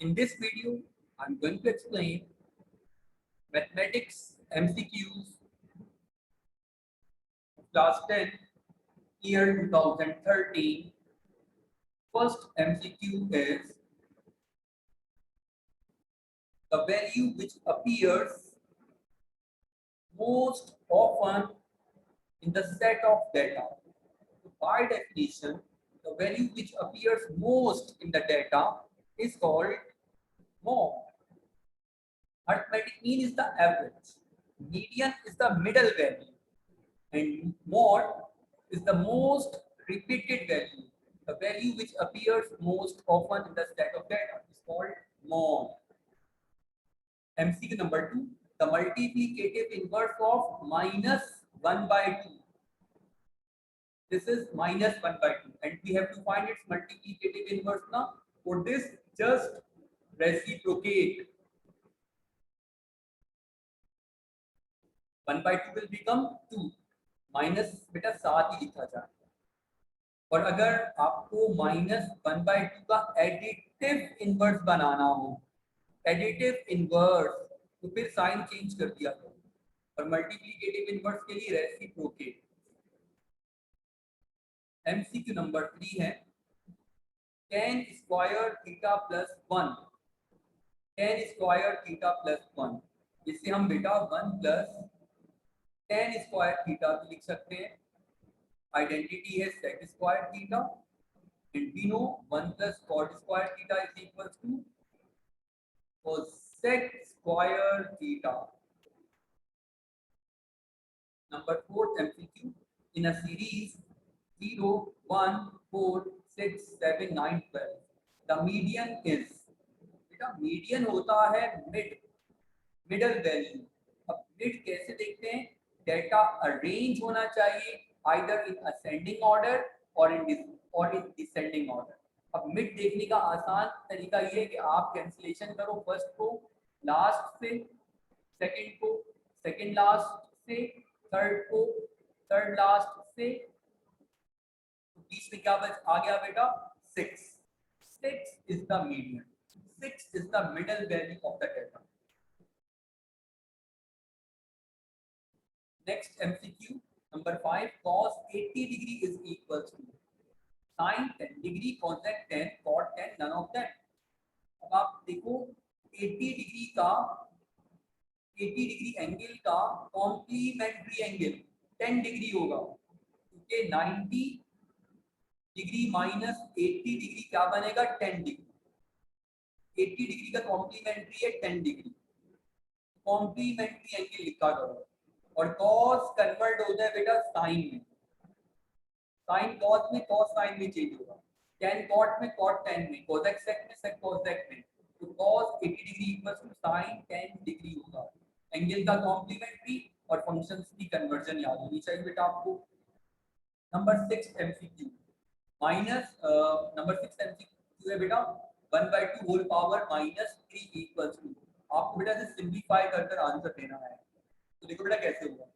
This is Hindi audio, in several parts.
In this video, I'm going to explain mathematics MCQs class 10 year 2013. First MCQ is the value which appears most often in the set of data. So by definition, the value which appears most in the data is called mode. Arithmetic mean is the average, median is the middle value, and mode is the most repeated value. The value which appears most often in the set of data is called mode. MCQ number 2, the multiplicative inverse of minus 1 by 2. This is minus 1 by 2 and we have to find its multiplicative inverse now. For this, just reciprocate. 1 by 2 will become 2. Minus बेटा साथ ही लिखा जाए और अगर आपको माइनस 1 by 2 का एडिटिव इनवर्स बनाना हो, एडिटिव इनवर्स, तो फिर साइन चेंज कर दिया करो और मल्टीप्लिकेटिव इनवर्स के लिए रेसिप्रोकेट। एमसीक्यू नंबर 3 है tan square theta plus 1, tan square theta plus 1, इससे हम बेटा 1 प्लस tan स्क्वायर थीटा भी लिख सकते हैं। आइडेंटिटी है sec square theta and we know 1 plus cot square theta is equals to cosec square theta. Number 4 MCQ, in a series 0 1 4 6 7 9 12 the median is, बेटा मीडियन होता है मिडल वैल्यू। अब मिड कैसे देखते हैं? डेटा अरेंज होना चाहिए आइदर इन असेंडिंग ऑर्डर और इन डिसेंडिंग ऑर्डर। अब मिड देखने का आसान तरीका ये है कि आप कैंसिलेशन करो फर्स्ट को लास्ट से, सेकंड को सेकंड लास्ट से, थर्ड को थर्ड लास्ट से, तो बीच में क्या बच आ गया बेटा? 6 is the median, 6 is the middle value of the data. Next MCQ number 5, cos 80 degree is equals to sin 10 degree, cosec 10, cot 10, none of that. अब आप देखो 80 डिग्री एंगल का कॉम्प्लीमेंट्री एंगल 10 डिग्री होगा, क्योंकि 90 डिग्री माइनस 80 डिग्री क्या बनेगा? 10 डिग्री। 80 डिग्री का कॉम्प्लीमेंट्री है 10 डिग्री, कॉम्प्लीमेंट्री एंगल लिखा करो। और cos कन्वर्ट होता है बेटा साइन में, साइन cos में, cos साइन में चेंज होगा, tan cot में, cot tan में, cosec sec में, sec cosec में। तो cos 80 degree equals to sin 10 degree होगा। एंगल का कॉम्प्लीमेंट्री और फंक्शंस की कन्वर्जन याद होनी चाहिए बेटा आपको। Number 6 MCQ minus number 6 MCQ है बेटा 1 by 2 whole power minus 3 equals to, आपको बेटा इसे सिंपलीफाई कर आंसर देना है। तो देखो बेटा कैसे होगा,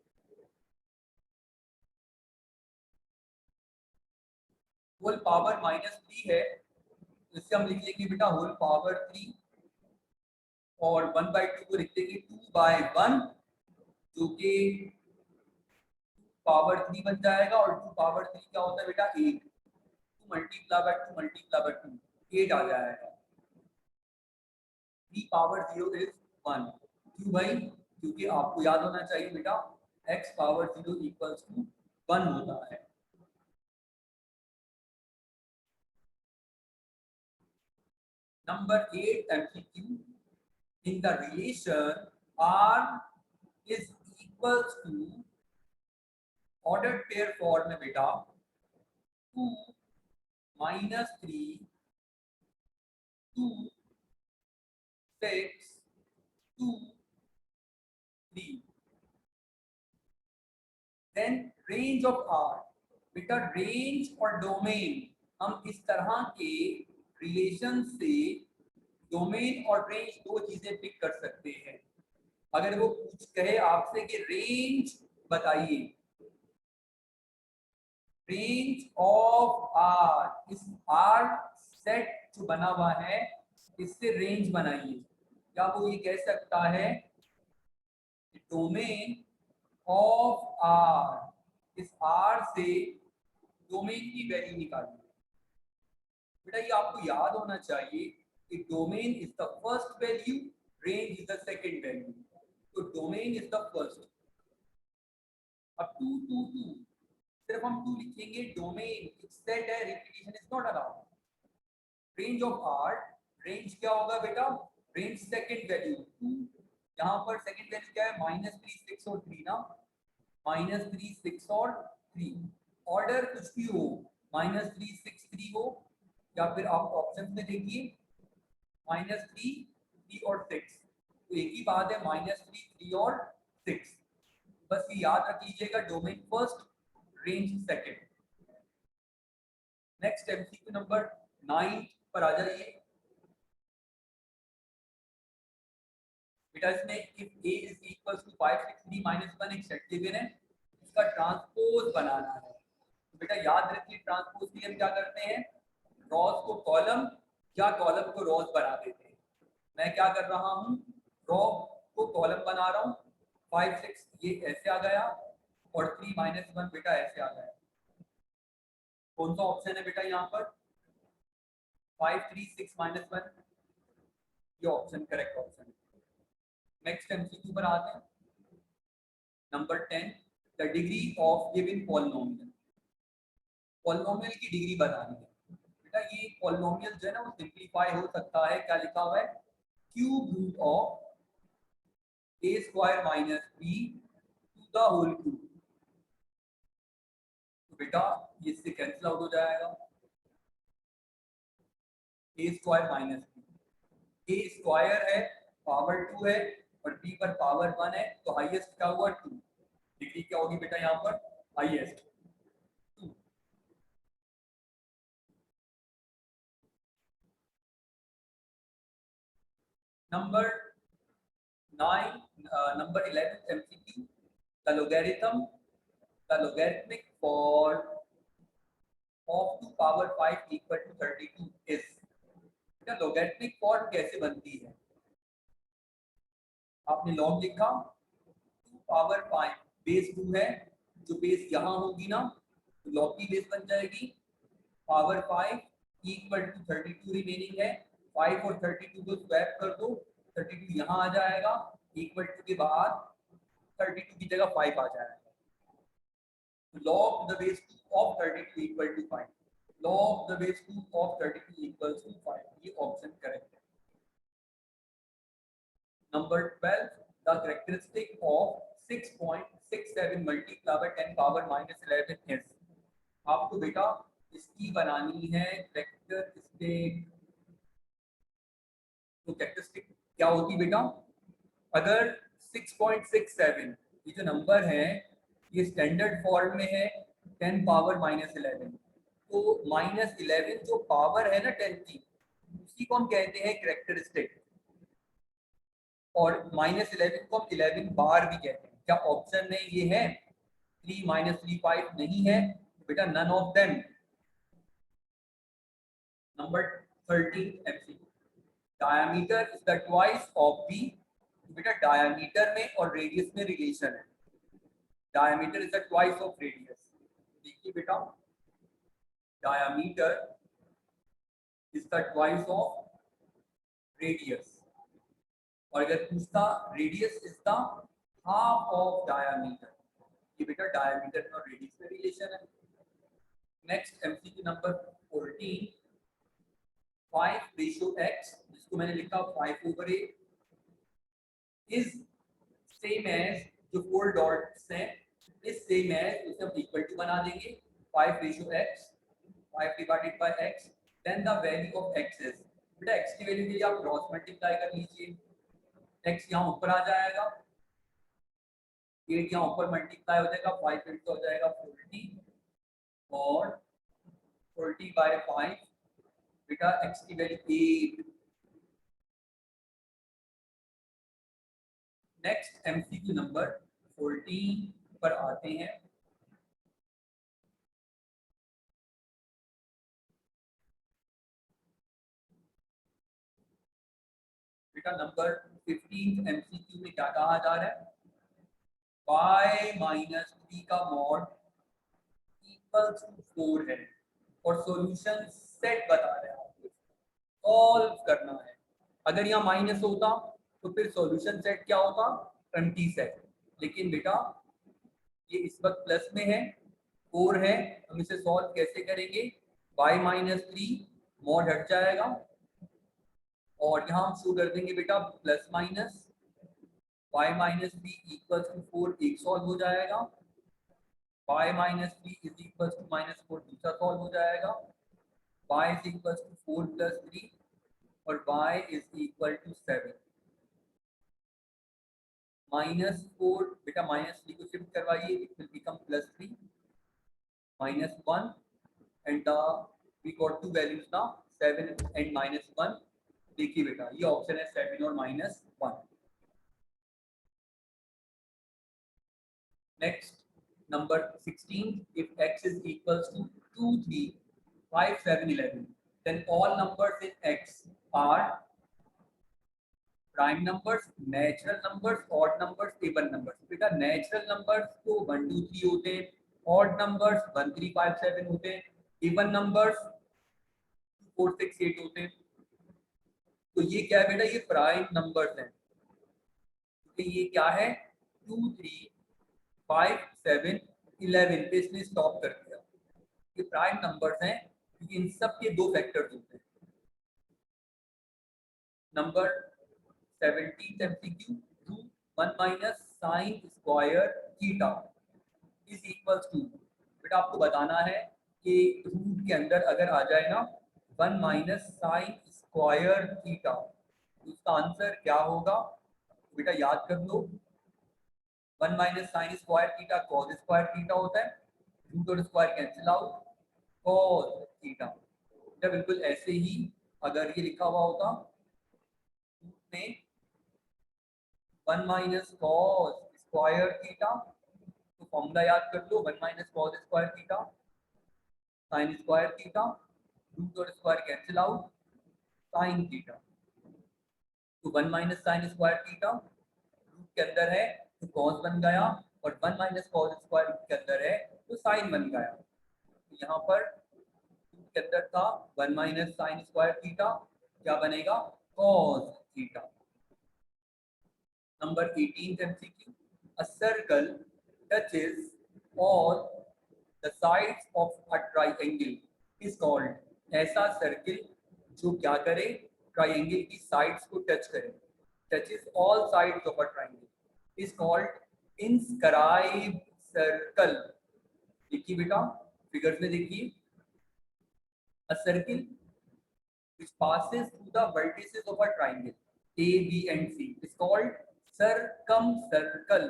होल पावर माइनस 3 है, इससे हम लिख लेंगे बेटा होल पावर 3 और 1 by 2 को लिख देंगे 2 by 1, जो कि पावर 3 बन जाएगा। और 2 पावर 3 क्या होता है बेटा? 8, 2 मल्टीप्लाई बाय 2 मल्टीप्लाई बाय 2 8 आ जाएगा। 3 पावर 0 इज 1, क्यों भाई? क्योंकि आपको याद होना चाहिए बेटा x पावर 0 इक्वल्स टू 1 होता है। Number 8 MCQ, in the relation r is equals to ordered pair form में बेटा 2 minus 3 2 6 2 3, then range of r, बेटा रेंज और डोमेन हम इस तरह के रिलेशन से डोमेन और रेंज दो चीजें पिक कर सकते हैं। अगर वो पूछ कहे आपसे कि रेंज बताइए, रेंज ऑफ आर, इस आर सेट जो बना हुआ है इससे रेंज बनाइए। क्या वो ये कह सकता है डोमेन ऑफ आर, इस आर से डोमेन की वैल्यू निकालिए। बेटा ये आपको याद होना चाहिए कि domain is the first value, range is the second value. तो डोमेन इज द फर्स्ट। अब 2 2 2 सिर्फ हम 2 लिखेंगे, डोमेन एक सेट है, repetition is not allowed. Range of R, range क्या होगा बेटा, रेंज सेकंड वैल्यू 2, यहाँ पर सेकंड वैल्यू क्या है -3 6 और 3 ना, -3 6 और 3। ऑर्डर कुछ भी हो, -3 6 3 हो, या फिर आप ऑप्शन में देखिए -3 3 और 6, तो एक ही बात है -3 3 और 6। बस ये याद रख लीजिएगा, domain first, range second. Next MCQ number 9 पर आ जाइए। बेटा इसमें if a is equal to 5 6 3 -1 एक सेट गिवन है, इसका ट्रांसपोज बनाना है। तो बेटा याद रखिए ट्रांसपोज के लिए हम क्या करते हैं, रॉस को कॉलम या कॉलम को रॉस बना देते हैं। मैं क्या कर रहा हूँ, रॉ को कॉलम बना रहा हूँ, 5 6 ये ऐसे आ गया और 3 -1 बेटा ऐसे आ गया। कौन सा ऑप्शन है बेटा यहाँ पर, 5 3 6 -1, ये ऑप्शन करेक्ट ऑप्शन है। नेक्स्ट एमसीक्यू पर आते हैं। Number 10, the degree of given polynomial. Polynomial की डिग्री बतानी है। बेटा ये पॉलिनोमियल जो है ना वो सिंपलीफाई हो सकता है, क्या लिखा हुआ है, cube root of a square minus b to the whole cube. तो बेटा ये इससे कैंसिल आउट हो जाएगा, a square minus b, a square है पावर 2 है और b पर पावर 1 है, तो हाईएस्ट क्या हुआ 2। डिग्री क्या होगी बेटा यहाँ पर, highest 2। Number 9, number 11 MCQ, the logarithm, the logarithmic for of 2 power 5 equal to 32 is. बेटा लोगैरिथमिक फॉर्म कैसे बनती है, आपने लॉग लिखा, 2 पावर 5 बेस 2 है, जो बेस यहाँ होगी ना तो लॉग की बेस बन जाएगी, पावर 5 इक्वल टू 32 रिमेनिंग है, 5 और 32 को स्वैप कर दो, 32 यहाँ आ जाएगा, इक्वल टू के बाद 32 की जगह 5 आ जाएगा। log the base 2 of 32 equal to 5, log the base 2 of 32 equals to 5, ये ऑप्शन करेक्ट है। Number 12, the characteristic of 6.67 multiplied by 10 power -11 is। आपको बेटा इसकी बनानी है कैरेक्टरिस्टिक। तो कैरेक्टरिस्टिक क्या होती बेटा, अगर 6.67 ये जो नंबर है ये स्टैंडर्ड फॉर्म में है 10 पावर -11, तो -11 जो पावर है ना 10 की, उसी को हम कहते हैं कैरेक्टरिस्टिक, और -11 को हम 11 बार भी कहते हैं। क्या ऑप्शन में ये है 3 -3 5 नहीं है, बेटा none of them. Number 13 MCQ, diameter is the twice of B. बेटा डायमीटर में और रेडियस में रिलेशन है, diameter is the twice of radius. देखिए बेटा diameter is the twice of radius, और अगर पूछता radius is the half of diameter, ये बेटा डायमीटर और रेडियस में रिलेशन है। नेक्स्ट एमसीक्यू नंबर 14, 5:x, जिसको मैंने लिखा 5/8 इज सेम एज, जो 4 डॉट्स हैं इज सेम एज, उसे हम इक्वल टू बना देंगे 5:x, 5 divided by x, then the value of x is. बेटा x की वैल्यू के लिए आप क्रॉस मल्टीप्लाई कर लीजिए, x यहाँ ऊपर आ जाएगा, 8 यहाँ ऊपर मल्टीप्लाई हो जाएगा, 5 इंटू हो जाएगा 40, और 40/5 बेटा x की वैल्यू 8। नेक्स्ट एमसीक्यू नंबर 14 पर आते हैं। बेटा नंबर 15 एमसीक्यू में क्या कहा जा रहा है, y माइनस 3 का मॉड इक्वल्स टू 4 है और सॉल्यूशन सेट बता रहे हैं आपको, सॉल्व करना है। अगर यहाँ माइनस होता तो फिर सॉल्यूशन सेट क्या होता, 20 सेट, लेकिन बेटा ये इस वक्त प्लस में है, 4 है, हम इसे सॉल्व कैसे करेंगे, y माइनस 3 मॉड हट जाएगा और यहाँ हम शो कर देंगे बेटा plus minus, y minus 3 equals to 4 एक सॉल्व हो जाएगा, y minus 3 is equals to minus 4 दूसरा सॉल्व हो जाएगा, y is equals to 4 plus 3 और y is equal to 7। Minus 4 बेटा माइनस 3 को शिफ्ट करवाइए, it will become plus 3 minus 1 and we got two values ना 7 एंड माइनस 1। देखिए बेटा ये ऑप्शन है 7 और minus 1। Next number 16, if x is equals to 2 3 5 7 11 then all numbers in x are prime numbers, natural numbers, odd numbers, even numbers. बेटा नेचुरल नंबर्स तो 1 2 3 होते हैं, ऑड नंबर्स 1 3 5 7 होते हैं, इवन नंबर्स 2 4 6 8 होते हैं। तो ये क्या है बेटा, ये प्राइम नंबर्स हैं। तो ये क्या है 2 3 5 7 11 पे इसने स्टॉप कर दिया। ये प्राइम नंबर्स हैं क्योंकि इन सब के दो फैक्टर्स होते हैं। Number 17 MCQ, root 1 minus sine square theta is equals to, बेटा आपको बताना है कि रूट के अंदर अगर आ जाए ना 1 माइनस साइन स्क्वायर थीटा तो उसका आंसर क्या होगा, बेटा याद कर लो 1 minus sine square theta cos square theta होता है, रूट और square cancel out, cos theta. बेटा बिल्कुल ऐसे ही अगर ये लिखा हुआ होता रूट में 1 माइनस कॉस स्क्वायर थीटा तो फॉर्मूला याद कर लो 1 minus cos square theta sine square theta, root और square cancel out, sine theta. तो 1 minus sine square theta root के अंदर है तो कॉस बन गया और 1 माइनस कॉस स्क्वायर रूट के अंदर है तो साइन बन गया। तो यहाँ पर रूट के अंदर था 1 माइनस साइन स्क्वायर थीटा, क्या बनेगा cos theta. Number 18th MCQ, a circle touches all the sides of a triangle is called, ऐसा सर्किल जो क्या करे ट्राइंगल की साइड्स को टच करे, touches all sides of a triangle is called inscribed circle। देखिए बेटा फिगर्स में देखिए, a circle which passes through the vertices of a triangle A, B and C is called circumcircle।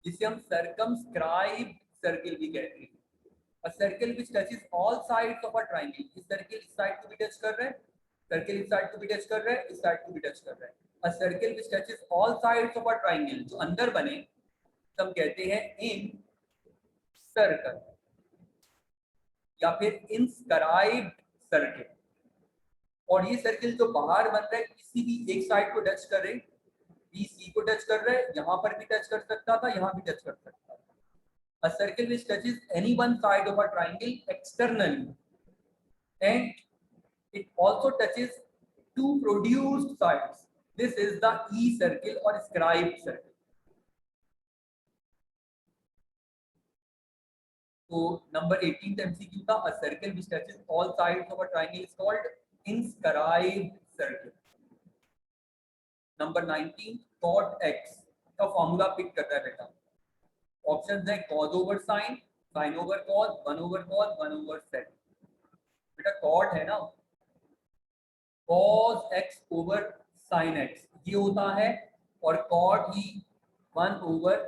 जिसे हम सर्कमस्क्राइब सर्किल भी कहते हैं। A circle which touches all sides of a triangle, इस सर्किल इस साइड को भी टच कर रहा है, सर्किल इस साइड को भी टच कर रहा है, इस साइड को भी टच कर रहा है। A circle which touches all sides of a triangle, जो अंदर बने हम कहते हैं इन सर्कल या फिर इंस्क्राइब्ड सर्किल। और ये सर्किल जो बाहर बन रहा है किसी भी एक साइड को टच करे, बी सी को टच कर रहा है, यहाँ पर भी टच कर सकता था, यहाँ भी टच कर सकता था। A circle which touches any one side of a triangle externally and it also touches two produced sides, this is the E circle or scribed circle। तो नंबर 18th MCQ था, a circle which touches all sides of a triangle is called inscribed circle। Number 19 cot x का फॉर्मूला पिक करता है बेटा, ऑप्शंस है cos over sin, sin over cos, 1 over cos, 1 over sec। बेटा cot है ना, cos x over sin x ये होता है और cot ही 1 ओवर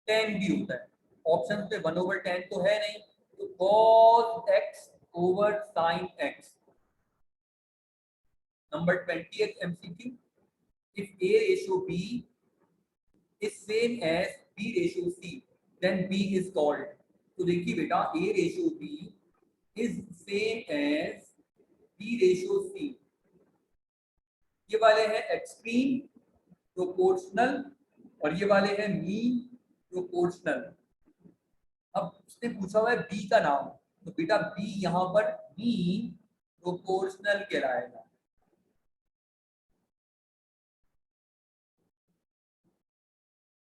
tan भी होता है। ऑप्शन पे 1 ओवर tan तो है नहीं, तो cos x over sin x। Number 20th MCQ, if A ratio B is same as B ratio C, then B is called, तो देखिए बेटा A ratio B is same as B ratio C। ये वाले हैं एक्सट्रीम प्रोपोर्शनल और ये वाले हैं मीन प्रोपोर्शनल। अब उसने पूछा हुआ है बी का नाम, तो बेटा बी यहाँ पर मीन प्रोपोर्शनल कहलाएगा।